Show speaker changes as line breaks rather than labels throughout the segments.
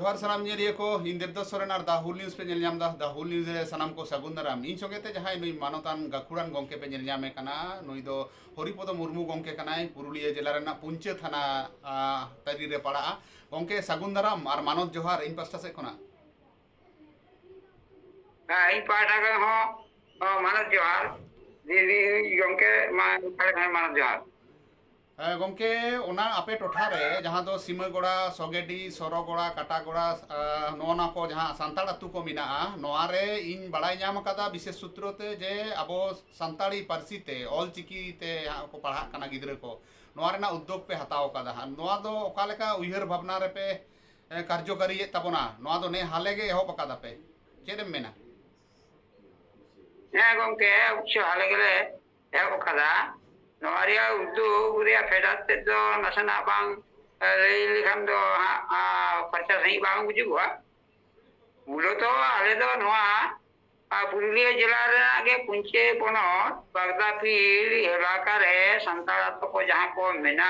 जोहार सानाम नेलिया को इन देवदत्त सोरेन और दा हुल न्यूज़ पे नेल दा दा हुल न्यूज़ रे सानाम को सागुन दाराम इन संगेते जहां नुई मानतान गाखुड़ान गोंके पे नेल ᱧᱟᱢᱮ ᱠᱟᱱᱟ नुई दो हरिपद मुर्मू गोंके कनाय पुरुलिया जिला रेना पुंचे थाना तरी रे पड़ा गोंके सागुन दाराम और मानत जोहार इन पास्टा से कोना
इन पाटा का हो मानत जोहार दीदी गोंके मानत जोहार
गोंके ओना आपे टोठा रे जहां दो सीमागोड़ा सोगेडी सोरोगोड़ा काटागोड़ा नोना को जहां सांताड़ अतु को मिना नोआ रे इन बड़ाई ᱧᱟᱢ कदा विशेष सूत्र ते जे अबो सांताड़ी पारसी ते ऑल चिकी ते को पढ़ा कना गिद्रे को नोआ रेना उद्योग पे हताव कदा नोआ दो ओका लेका उयहर भावना रे पे कार्यकारी तबना नोआ दो ने हाले गे एहो पकादा पे चेदम मेना
ने गोंके उच्च हाले गेले एहो कदा नोरिया उद्योग रिया फेडात ते दो नसना बांग लिखान दो खर्चा सही बांग बुझुआ मुलो तो आले दो नोआ पुरुलिया जिला रे आगे पुंचे पोनोत बागदापील इलाका रे संताल आतो को जहां को मेना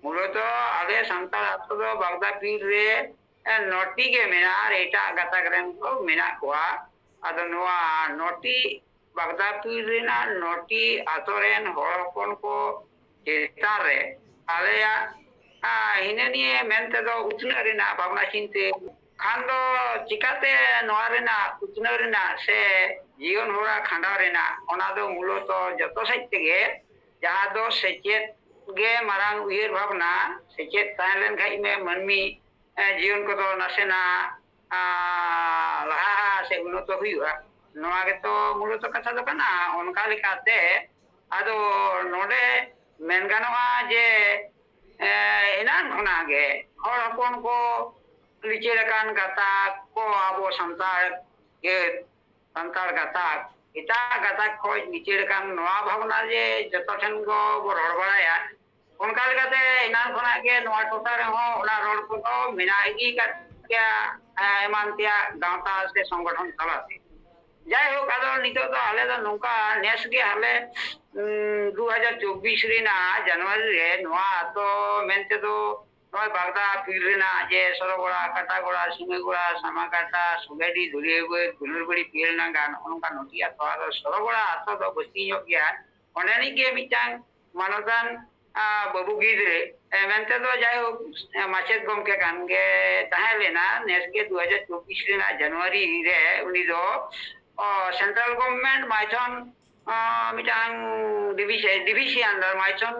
मुलो तो आले संताल आतो दो बागदापील रे नोटी के मेना रेटा गतक रेन को मेना कोआ अदो नोआ नोटी बागदापील रेना नोटी आतोरेन होरकोन को चेतार रे आलेया हिने निये मेनते दो उतना रेना भावना चिंते खान दो चिकाते नोआ रेना उतना रेना से जीवन होरा खांडा रेना ओना दो मुलो तो जतो सहित गे जहां दो सेचेत गे मारांग उयर भावना सेचेत ताहलेन खाइ में मनमी जीवन को तो नसेना लहा से उन्नत हुआ नोआ के तो मुलो तो कथा दो कना उनका लिखाते आदो नोडे मेनगानवा जे इनान खुना गे और अपन को लिचेरकान गाता को आबो संतार के संतार गाता इता गाता को लिचेरकान नोआ भावना जे जतो ठन को रोड बड़ाया उनका लिखाते इनान खुना के नोआ टोटा रे हो ओना रोड को तो मिनागी का क्या एमानतिया गांवता से संगठन चलाते जाय हो कादो नितो तो हाले तो नौका नेस के हाले 2024 रेना जनवरी रे नोआ तो मेनते तो नोआ बागदा पीरेना जे सरोगोड़ा काटागोड़ा सिमेगोड़ा समाकाटा सुगेडी दुलिएगो दुलुरबड़ी पीरना गान उनका नोटिया तो आरो सरोगोड़ा तो तो बस्ती यो गया ओनेनी के मिटांग मानदान बाबू गिद्रे मेनते तो जाय हो माचेत गोमके कान के ताहे लेना नेस के 2024 रेना जनवरी रे उनी दो सेंट्रल गवर्नमेंट माइथन मिटांग डिविसी अंडर माइथन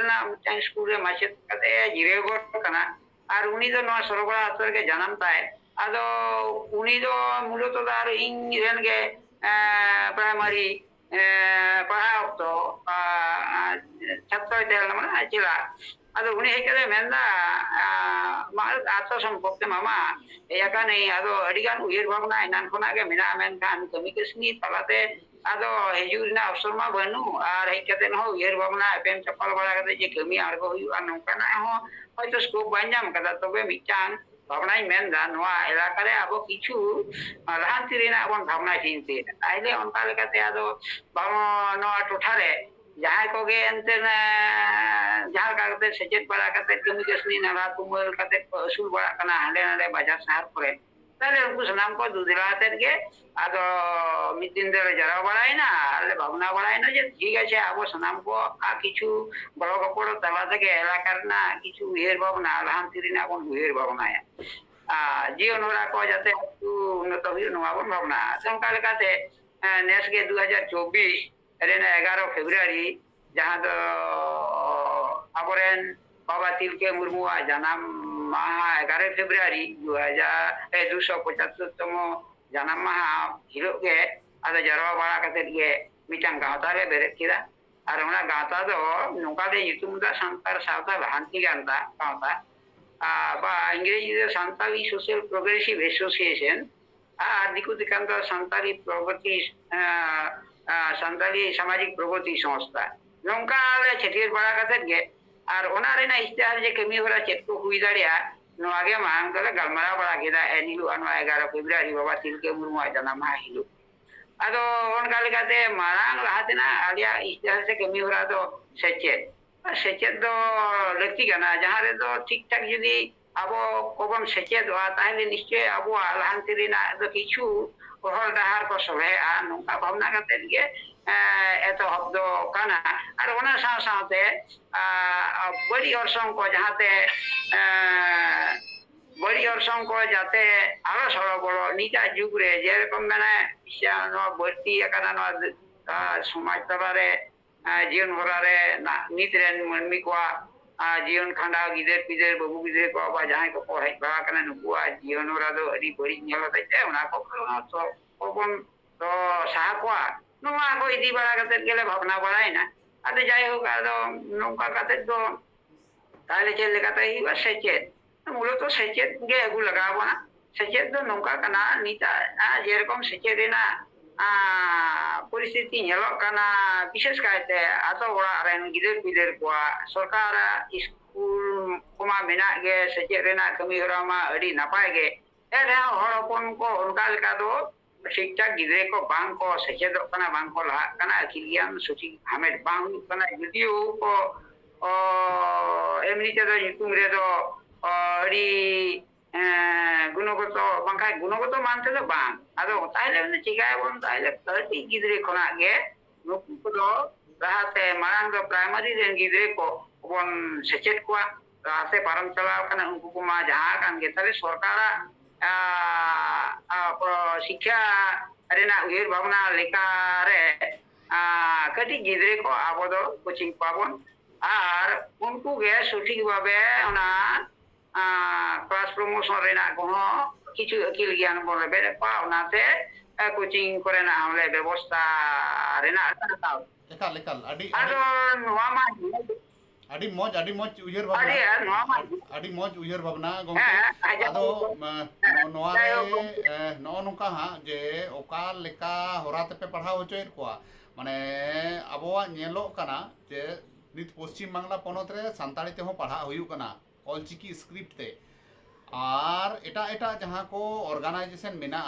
ना मिटांग स्कूल रे माचेत कते जिरेगो कना आर उनी दो नो सरगोड़ा अतर के जन्म ताए आदो उनी दो मुलो तो दार इन रेन के प्राइमरी पढ़ाओ तो छात्र ते ना चिला ಅದು ಉನಿ ಹೇಕದೆ ಮೆಂದ ಆತ ಸಂಪತ್ತೆ ಮಾಮಾ ಯಾಕನೆ ಅದು ಅಡಿಗಾನ್ ಉಯಿರ್ ಭಾವನಾ ಇನಾನ್ ಕೊನಾಗೆ ಮಿನಾ ಮೆನ್ ಕಾನ್ ಕಮಿ ಕಸ್ನಿ ತಲಾತೆ ಅದು ಹೇಜುರಿನ ಅವಸरमा ಬನು আর ಹೇಕದೆ ನೋ ಉಯಿರ್ ಭಾವನಾ ಎಪೆಂ ಚಪ್ಪಲ್ ಬಳ ಕತೆ जे ಕಮಿ ಆರ್ಗೋ ಹುಯು ಅನಂಕನಾ हो হয়তো স্কোপ বাঞ্জাম kada তবে মিচাং ভাবনাই মেন দা নোয়া এলাকারে আবো কিছু লাহান্তি রেনা বন ভাবনা চিনতে তাইলে অনকা লেকাতে আদো বামো নোয়া টুঠারে जहां को गे अंते जहां कागते सचेत बड़ा कते कमी कसनी ना तुमल कते असूल बड़ा कना हांडे नाडे बाजार शहर परे ताले उनको सनाम को दुदिलाते के आदो मिदिन दे जरा बड़ाई ना आले भावना बड़ाई ना जे ठीक আছে आबो सनाम को आ किछु बड़ो कपड़ तला থেকে এলাকার না কিছু হের ভাবনা লাহান তিরিনা কোন হের ভাবনা জীবন ওরা को যাতে একটু উন্নত হই নোয়া ভাবনা সংকাল কাতে নেক্সট के 2024 रेना 11 फेब्रुआरी जहां तो अबरेन बाबा तिलके मुर्मू जन्म माह 11 फेब्रुआरी 275तम जन्म माह हिलो के आदो जरवा बड़ा कते के मिटांग गावता रे बेरे किदा और ओना गावता दो नोका दे युतुम दा संतार सावता भांति गांता गावता बा इंग्रेजी दे संताली सोशल प्रोग्रेसिव एसोसिएशन दिकु दिकांत संताली प्रगति संताली सामाजिक प्रगति संस्था नौका छेटियर बड़ा कते गे और ओना रेना इस्तेहार जे कमी होला चेक को हुई दाड़िया नो आगे मांग तले गलमरा बड़ा केदा एनिलु अनो 11 फेब्रुआरी बाबा तिलके मुर्मू जन्म माह हिलु अदो ओनका लेकाते मारांग लाहतेना आलिया इस्तेहार से कमी होला तो सेचेत दो लगती कना जहां रे दो ठीक ठाक जदी abo kobon secedoa tahile nischay abuwa lahanti rena do kichu hor dahar ko soleha nongka bhamna kate ge eto hobdo kana ar ona saw sawte badi orsong ko jahate badi orsong ko jate aro soro bolo nita jugre jerokom mane no bharti akana no somaj talare जीवन होरारे नितरेन मनमी को जीवन खंडा गिदर पिदर बाबू गिदर को बा जहां को पढ़ाई बा कना नुकुआ जीवन होरा दो अडी बड़ी नेलो ताइते उना को तो कोबन तो साहा को नोआ को इदी बड़ा कते गेले भावना बड़ाई ना अते जाय हो का दो नोका कते दो ताले चले कते ही बस सेचेत मूलो तो सेचेत गे अगु लगाबो ना सेचेत दो नोका कना नीता जेरकम सेचेत रेना परिस्थिति nyelok karena bishes kaite atau orang ren gider-gider kuah सरकार स्कूल कुमा मेना ge sejak rena kami rama adi napai ge era horapon ko onka leka do शिक्षा गिदरे को बांग को सचेदक kana bang ko lah kana akilian suci hamed bang kana judio ko emni tedo nyukum redo adi गुणगत Banka गुणगत मानते तो बांग आदो ताइले ने चिकाय bone ताइले 30 गिदरे खना गे नुकु को दो राहते मारांग दो प्राइमरी रेन गिदरे को बोन सेचेत को राहते पारम चलाव कना उनको को मा जहां कान गे तले सरकार शिक्षा रेना उयर भावना लेका रे कटी गिदरे को आबो दो कोचिंग पाबोन आर उनको गे सठिक भाबे ओना क्लास प्रमोशन रेना को किछु अकिल ज्ञान बोन बेरे पा ओनाते कोचिंग करेना हमले व्यवस्था रेना ताव
एकal ekal adi
ado noa ma
adi moj uyer bhabna
adi noa ma
adi moj uyer bhabna gomke ado noa re no nongka ha je oka leka horate pe padhaw hochoyet koa mane abowa nyelok kana je nit Paschim Bangla ponot re santali te ho padha huyuk kana Ol Chiki script ते और एटा एटा जहां को organisation मेना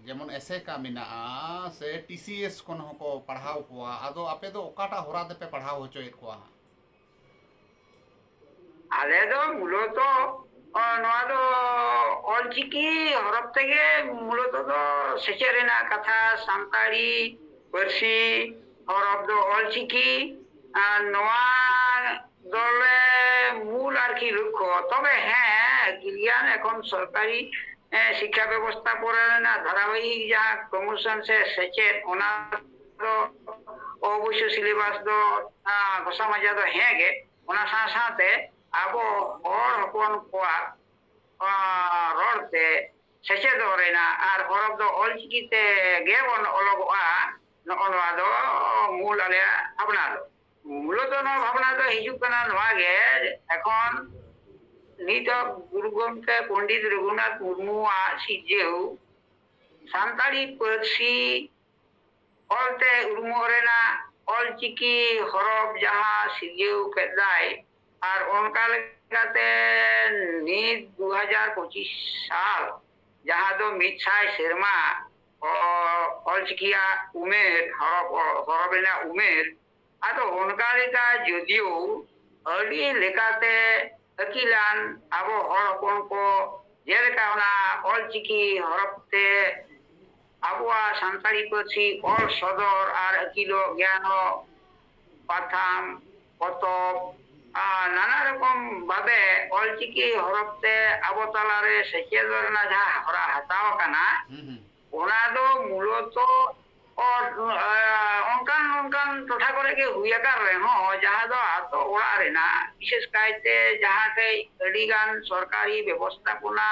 जेमन एसे का मेना से TCS कोन को पढ़ाव कोआ आदो आपे दो ओकाटा होरा दे पे पढ़ाव होचोय कोआ
आले दो मुलो तो नोआ दो ऑलचिकी हरप तेगे मुलो तो सेचेरेना कथा सांताली वर्षी हरप दो ऑलचिकी नोआ দলে মূল আর কি লক্ষ্য তবে হ্যাঁ গিলিয়ান এখন সরকারি শিক্ষা ব্যবস্থা পড়ে না ধারাবাহিক যা প্রমোশন সে সেচেত ওনা তো অবশ্য সিলেবাস দো ঘোষা মাজা দো হ্যাঁ গে ওনা সাথে আবো হর হপন কোয়া রড়তে সেচেত রেনা আর হরব দো অলচিকিতে গেবন অলগা নয়া দো মূল আলে আপনা দো মূলত ভাবনা তো হিজুক কানা নোয়া গে এখন নিত গুরু গমকে পণ্ডিত রঘুনাথ মুর্মু সিজেউ সান্তালি পার্সি অলতে উর্মু রেনা অলচিকি হরফ যাহা সিজেউ কেদাই আর অনকা লেকাতে নিত 2025 সাল যাহা দো মিছাই শর্মা অলচিকিয়া উমের হরফ রেনা উমের आदो उनका लेका जुदियो अड़ी लेकाते अकिलान आबो हर कोन को जेलेका ओना ऑलचिकी हरपते आबोआ संताली पछी ऑल सदर आर अकिलो ज्ञानो पाथाम पतब नाना रकम भाबे ऑलचिकी हरपते आबो तालारे सेचेदरना जा हरा हताव काना ओना दो मूलतो और onkan टोठा करे के हुयाकार रे हो जहां दो आतो ओड़ा रेना विशेष कायते जहां ते अडिगान सरकारी व्यवस्थापना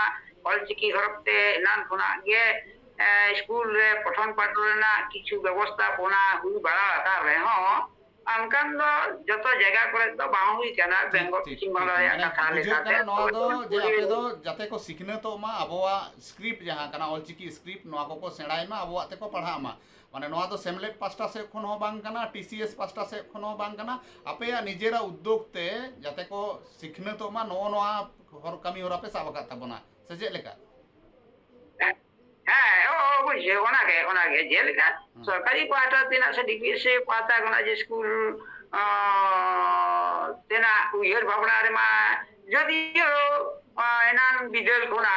ऑलचिकी हरपते नान खुना गे स्कूल रे पठन पाठन किछु व्यवस्थापना हुई बड़ा का रे हो अनकान दो जतो जगह करे तो बाउ हुई केना बेंगल पश्चिम बांग्ला या कथा लेकाते
नो दो जे आपे दो जाते को सीखने तो मा अबोवा स्क्रिप्ट जहां कना ऑलचिकी स्क्रिप्ट नो को सेणाय मा अबोवा ते को पढ़ा मा माने नोआ तो सेमलेट पास्टा से खन हो बांग कना टीसीएस पास्टा से खन हो बांग कना आपे निजेरा उद्योग ते जाते को सीखने तो मा नोआ हर कमी होरा पे साबका तबना से जे लेका बुझे ओना के जेलेका सरकारी पाटा तेना से डिग्री से पाता गना जे स्कूल तेना उयर भावना रे मा जदियो
enan bidal khona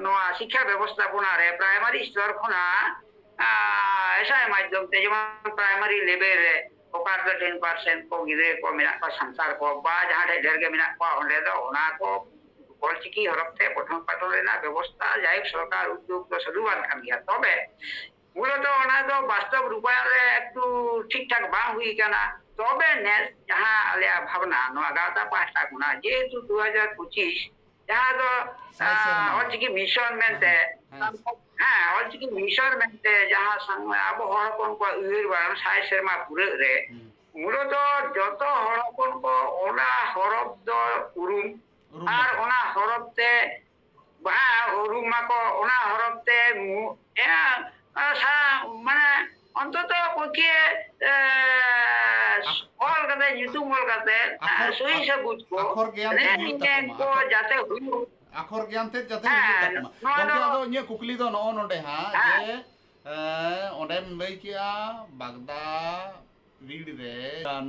noa শিক্ষা ব্যবস্থাপনা রে প্রাইমারি স্তর খনা এসআই মাধ্যম te যেমন প্রাইমারি লেভেল রে ওকার দো 10% ko gidre ko mena ko samsar ko ba jahan de derge mena ko onde do ona ko olchiki horokte prothom paton rena ব্যবস্থা যাই সরকার উদ্যোগ তো সাধুবাদ কান গিয়া তবে মূলত ওনা তো বাস্তব রূপায়ণ রে একটু ঠিকঠাক বাং হুই কানা তবে নেস যাহা আলিয়া ভাবনা নোয়া গাওতা পাঁচটা গুণা যেহেতু 2025 যাহা তো olchiki মিশন মেনতে হ্যাঁ olchiki মিশন মেনতে যাহা আবো হড় হপন কো উইর বান 60 সেরমা পুরে রে মূলত যত হড় হপন কো ওনা হরফ দ উরুম আর ওনা হরফতে বা উরুমা কো ওনা হরফতে মানে অন্তত পক্ষে অল কাতে nyutum অল কাতে সহি সবুজ কো
আখর জ্ঞান
ko jate huyu
আখর জ্ঞান তে যাতে হুᱭᱩᱜ ᱛᱟᱠᱚᱢᱟ ᱜᱚᱝᱠᱮ ᱟᱫᱚ ᱤᱧᱟᱹᱜ ᱠᱩᱠᱞᱤ ᱫᱚ ᱱᱚᱜᱼᱚ ᱱᱚᱰᱮ ᱦᱟᱸᱜ ᱡᱮ ᱚᱸᱰᱮᱢ ᱞᱟᱹᱭ ᱠᱮᱜᱼᱟ ᱵᱟᱜᱫᱟ ᱵᱤᱲ ᱨᱮ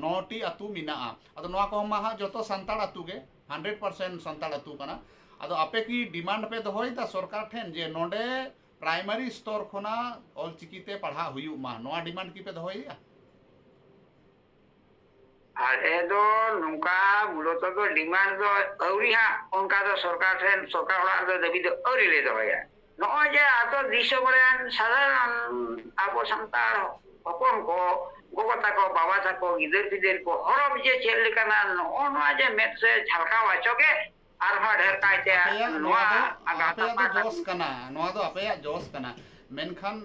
9টি ᱟᱹᱛᱩ ᱢᱮᱱᱟᱜᱼᱟ ᱟᱫᱚ ᱱᱚᱣᱟ ᱠᱚ ᱢᱟ ᱦᱟᱸᱜ ᱡᱚᱛᱚ ᱥᱟᱱᱛᱟᱲ ᱟᱹᱛᱩ ᱜᱮ 100% ᱥᱟᱱᱛᱟᱲ ᱟᱹᱛᱩ ᱠᱟᱱᱟ ᱟᱫᱚ ᱟᱯᱮ ᱠᱤ ᱰᱤᱢᱟন্ড ᱯᱮ ᱫᱚᱦᱚᱭᱮᱫᱟ ᱥᱚᱨᱠᱟর ᱴᱷᱮᱱ ᱡᱮ ᱱᱚᱰᱮ প্রাইমারি স্তর ᱠᱷᱚᱱᱟᱜ ᱚᱞᱪᱤᱠᱤᱛᱮ ᱯᱟᱲᱦᱟᱣ ᱦᱩᱭᱩᱜ ᱢᱟ ᱱᱚᱣᱟ ᱰᱤᱢᱟন্ড ᱠᱤ ᱯᱮ ᱫᱚᱦᱚᱭᱮᱫᱟ
ᱟᱞᱮ ᱫᱚ ᱱᱚᱝᱠᱟ ᱢূলত ᱫᱚ ᱰᱤᱢᱟন্ড ᱫᱚ ᱟᱹᱣᱨᱤ ᱦᱟᱸᱜ ᱚᱱᱠᱟ ᱫᱚ ᱥᱚᱨᱠᱟর ᱴᱷᱮᱱ ᱥᱚᱨᱠᱟর ᱚᱲᱟᱜ ᱨᱮ ᱫᱟᱹᱵᱤ ᱫᱚ ᱟᱹᱣᱨᱤ ᱞᱮ ᱫᱚᱦᱚᱭᱟ ᱱᱚᱜᱼᱚᱭ ᱡᱮ ᱟᱛᱳ ᱫᱤᱥᱚᱢ ᱨᱮᱱ ᱥᱟᱫᱷᱟᱨᱚᱱ ᱟᱵᱚ ᱥᱟᱱᱛᱟᱲ ᱦᱚᱯᱚᱱ ᱠᱚ gogo tako baba tako gider gider ko horof je chel lekana nog'o noa je med se jhalkaw achoge arhon ᱰᱷᱮᱨ ᱠᱟᱭᱛᱮ ᱱᱚᱣᱟ
ᱟᱯᱮᱭᱟᱜ ᱫᱚ ᱡᱚᱥ ᱠᱟᱱᱟ ᱱᱚᱣᱟ ᱫᱚ ᱟᱯᱮᱭᱟᱜ ᱡᱚᱥ ᱠᱟᱱᱟ ᱢᱮᱱᱠᱷᱟᱱ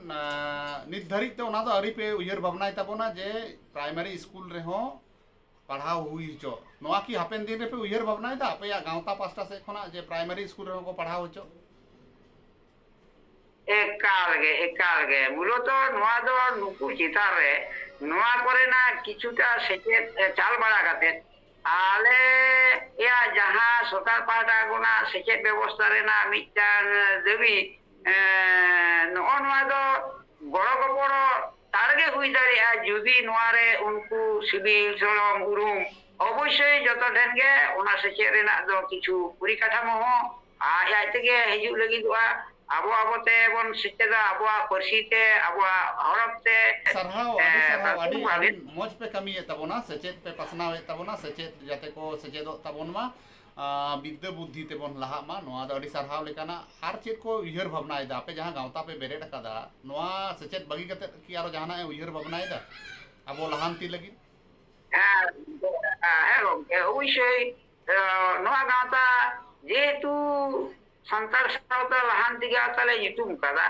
ᱱᱤᱛ ᱫᱷᱟᱹᱨᱤᱡ ᱛᱮ ᱚᱱᱟ ᱫᱚ ᱟᱹᱣᱨᱤ ᱯᱮ ᱩᱭᱦᱟᱹᱨ ᱵᱷᱟᱵᱽᱱᱟᱭ ᱛᱟᱵᱚᱱᱟ ᱡᱮ ᱯᱨᱟᱭᱢᱟরি ᱥᱠᱩᱞ ᱨᱮᱦᱚᱸ ᱯᱟᱲᱦᱟᱣ ᱦᱩᱭ ᱦᱚᱪᱚ ᱱᱚᱣᱟ ᱠᱤ ᱦᱟᱯᱮᱱ ᱫᱤᱱ ᱨᱮᱯᱮ ᱩᱭᱦᱟᱹᱨ ᱵᱷᱟᱵᱽᱱᱟᱭᱮᱫᱟ ᱟᱯᱮᱭᱟᱜ ᱜᱟᱶᱛᱟ ᱯᱟᱥᱴᱟ ᱥᱮᱫ ᱠᱷᱚᱱᱟᱜ ᱡᱮ ᱯᱨᱟᱭᱢᱟরি ᱥᱠᱩᱞ ᱨᱮᱦᱚᱸ ᱠᱚ ᱯᱟᱲᱦᱟᱣ ᱦᱚᱪᱚ
ᱮᱠᱟᱞ ᱜᱮ ᱢূলত ᱱᱚᱣᱟ ᱫᱚ ᱱᱩᱠᱩ ᱪᱮᱛᱟᱱ ᱨᱮ ᱱᱚᱣᱟ ᱠᱚᱨᱮᱱᱟᱜ ᱠᱤᱪᱷᱩᱴᱟ ᱥᱮᱪᱮᱫ ᱪᱟᱞ ᱵᱟᱲᱟ ᱠᱟᱛᱮ ᱟᱞᱮ ᱭᱟᱜ ᱡᱟᱦᱟᱸ ᱥᱚᱨᱠᱟর ᱯᱟᱦᱴᱟ ᱠᱷᱚᱱᱟᱜ ᱥᱮᱪᱮᱫ ᱵᱮᱵᱚᱥᱛᱷᱟ ᱨᱮᱱᱟᱜ ᱢᱤᱫᱴᱟᱝ ᱫᱟᱹᱵᱤ ᱱᱚᱜᱼᱚ ᱱᱚᱣᱟ ᱫᱚ ᱜᱚᱲᱚ ᱜᱚᱯᱚᱲᱚ ᱛᱟᱨᱜᱮ ᱦᱩᱭ ᱫᱟᱲᱮᱭᱟᱜᱼᱟ ᱡᱩᱫᱤ ᱱᱚᱣᱟᱨᱮ ᱩᱱᱠᱩ ᱥᱤᱵᱤᱞ ᱥᱚᱲᱚᱢ ᱩᱨᱩᱢ অবশ্যই ᱡᱚᱛᱚ ᱴᱷᱮᱱ ᱜᱮ ᱚᱱᱟ ᱥᱮᱪᱮᱫ ᱨᱮᱱᱟᱜ ᱫᱚ ᱠᱤᱪᱷᱩ ᱯᱚᱨᱤᱠᱟᱴᱷᱟᱢᱳ ᱦᱚᱸ ᱟᱡ ᱛᱮᱜᱮ ᱦᱤᱡᱩᱜ ᱞᱟᱹᱜᱤᱫᱚᱜᱼᱟ ᱟᱵᱚ ᱛᱮᱵᱚᱱ ᱥᱮᱪᱮᱫᱟ ᱟᱵᱚᱣᱟᱜ ᱯᱟᱹᱨᱥᱤ ᱛᱮ ᱟᱵᱚᱣᱟᱜ ᱦᱚᱨᱚᱯ ᱛᱮ
ᱥᱟᱨᱦᱟᱣ ᱟᱹᱰᱤ ᱢᱚᱡᱽ ᱯᱮ ᱠᱟᱹᱢᱤᱭᱮᱫ ᱛᱟᱵᱚᱱᱟ ᱥᱮᱪᱮᱫ ᱯᱮ ᱯᱟᱥᱱᱟᱣᱮᱫ ᱛᱟᱵᱚᱱᱟ ᱥᱮᱪᱮᱫ ᱡᱟᱛᱮ ᱠᱚ ᱥᱮᱪᱮᱫᱚᱜ ᱛᱟᱵᱚᱱ ᱢᱟ ᱵᱤᱫᱽᱫᱟᱹ ᱵᱩᱫᱽᱫᱷᱤ ᱛᱮᱵᱚᱱ ᱞᱟᱦᱟᱜ ᱢᱟ ᱱᱚᱣᱟ ᱫᱚ ᱟᱹᱰᱤ ᱥᱟᱨᱦᱟᱣ ᱞᱮᱠᱟᱱᱟᱜ ᱟᱨ ᱪᱮᱫ ᱠᱚ ᱩᱭᱦᱟᱹᱨ ᱵᱷᱟᱵᱽᱱᱟᱭᱮᱫᱟ ᱟᱯᱮ ᱡᱟᱦᱟᱸ ᱜᱟᱶᱛᱟ ᱯᱮ ᱵᱮᱨᱮᱫ ᱟᱠᱟᱫᱟ ᱱᱚᱣᱟ ᱥᱮᱪᱮᱫ ᱵᱟᱹᱜᱤ ᱠᱟᱛᱮ ᱠᱤ ᱟᱨᱚ ᱡᱟᱦᱟᱱᱟᱜ ᱮ ᱩᱭᱦᱟᱹᱨ ᱵᱷᱟᱵᱽᱱᱟᱭᱮᱫᱟ ᱟᱵᱚ ᱞᱟᱦᱟᱱᱛᱤ ᱞᱟᱹᱜᱤᱫ
হ্যাঁ গᱚᱝᱠᱮ অবশ্যই ᱱᱚᱣᱟ ᱜᱟᱶᱛᱟ যেহেতু ᱥᱟᱱᱛᱟᱲ ᱥᱟᱶᱛᱟ ᱞᱟᱦᱟᱱᱛᱤ ᱜᱟᱶᱛᱟ ᱞᱮ ᱧᱩᱛᱩᱢ ᱠᱟᱫᱟ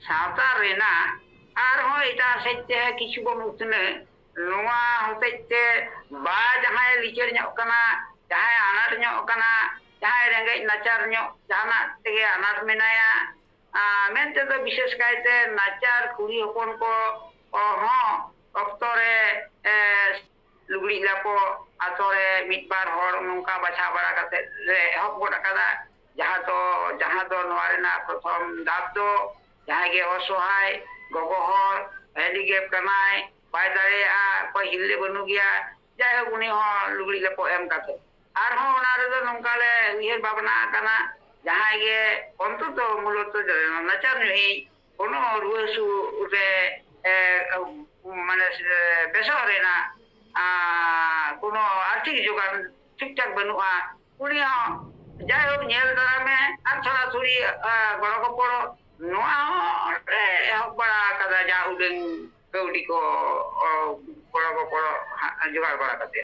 ᱥᱟᱶᱛᱟ ᱨᱮᱱᱟᱜ ᱟᱨᱦᱚᱸ ᱮᱴᱟᱜ ᱥᱮᱫ ᱛᱮ ᱠᱤᱪᱷᱩ ᱵᱚᱱ ᱩᱛᱱᱟᱹᱣ ᱱᱚᱣᱟ ᱦᱚᱛᱮᱡ ᱛᱮ ᱵᱟ ᱡᱟᱦᱟᱸᱭ ᱞᱤᱪᱟᱹᱲ ᱧᱚᱜ ᱠᱟᱱᱟ ᱡᱟᱦᱟᱸᱭ ᱟᱱᱟᱴ ᱧᱚᱜ ᱠᱟᱱᱟ ᱡᱟᱦᱟᱸᱭ ᱨᱮᱸᱜᱮᱡ ᱱᱟᱪᱟᱨ ᱧᱚᱜ ᱡᱟᱦᱟᱱᱟᱜ ᱛᱮᱜᱮ ᱟᱱᱟᱴ ᱢᱮᱱᱟᱭᱟ ᱢᱮᱱᱛᱮ ᱫᱚ ᱵᱤশেষ ᱠᱟᱭᱛᱮ ᱱᱟᱪᱟᱨ ᱠᱩᱲᱤ ᱦᱚᱯᱚᱱ ᱠᱚ ᱦᱚᱸ ᱚᱠᱛᱚ ᱨᱮ ᱞᱩᱜᱽᱲᱤ ᱞᱟᱯᱚ ᱟᱛᱳ ᱨᱮ ᱢᱤᱫ ᱵᱟᱨ ᱦᱚᱲ ᱱᱚᱝᱠᱟ ᱵᱟᱪᱷᱟᱣ ᱵᱟᱲᱟ ᱠᱟᱛᱮ ᱞᱮ ᱮᱦᱚᱵ ᱜᱚᱫ ᱟᱠᱟᱫᱟ ᱡᱟᱦᱟᱸ ᱫᱚ ᱱᱚᱣᱟ ᱨᱮᱱᱟᱜ ᱯᱨᱚᱛᱷᱚᱢ ᱫᱷᱟᱯ ᱫᱚ ᱡᱟᱦᱟᱸᱭ ᱜᱮ ᱚᱥᱚᱦᱟᱭ ᱜᱚᱜᱚ ᱦᱚᱲ ᱦᱮᱱᱰᱤᱠᱮᱯ ᱠᱟᱱᱟᱭ ᱵᱟᱭ ᱫᱟᱲᱮᱭᱟᱜᱼᱟ ᱚᱠᱚᱭ ᱦᱤᱨᱞᱟᱹ ᱵᱟᱹᱱᱩᱜ ᱜᱮᱭᱟ ᱡᱟᱭᱦᱳᱠ ᱩᱱᱤ ᱦᱚᱸ ᱞᱩᱜᱽᱲᱤ ᱞᱟᱯᱚ ᱮᱢ ᱠᱟᱛᱮ ᱟᱨᱦᱚᱸ ᱚᱱᱟ ᱨᱮᱫᱚ ᱱᱚᱝᱠᱟ ᱞᱮ ᱩᱭᱦᱟᱹᱨ ᱵᱷᱟᱵᱽᱱᱟ ᱟᱠᱟᱱᱟ ᱡᱟᱦᱟᱸᱭ ᱜᱮ ᱚᱱᱛᱚᱛᱚ ᱢূলত ᱱᱟᱪᱟᱨ ᱧᱚᱜᱤᱡ কোনো রুয়া হাসু রে মানে বেসর রেনাᱜ কোনো আর্থিক যোগান ঠিকঠাক বানুয়া উনি যাইহোক ᱧᱮᱞ ᱫᱟᱨᱟᱢᱮ ᱟᱨ ᱛᱷᱚᱲᱟ ᱛᱷᱩᱲᱤ ᱜᱚᱲᱚ ᱜᱚᱯᱚᱲᱚ ᱱᱚᱣᱟ ᱦᱚᱸ ᱮᱦᱚᱵ ᱵᱟᱲᱟ ᱟᱠᱟᱫᱟ ᱡᱟ ᱩᱰᱟᱹᱝ ᱠᱟᱹᱣᱰᱤ ko ᱜᱚᱲᱚ ᱜᱚᱯᱚᱲᱚ ᱡᱚᱜᱟᱲ ᱵᱟᱲᱟ ᱠᱟᱛᱮ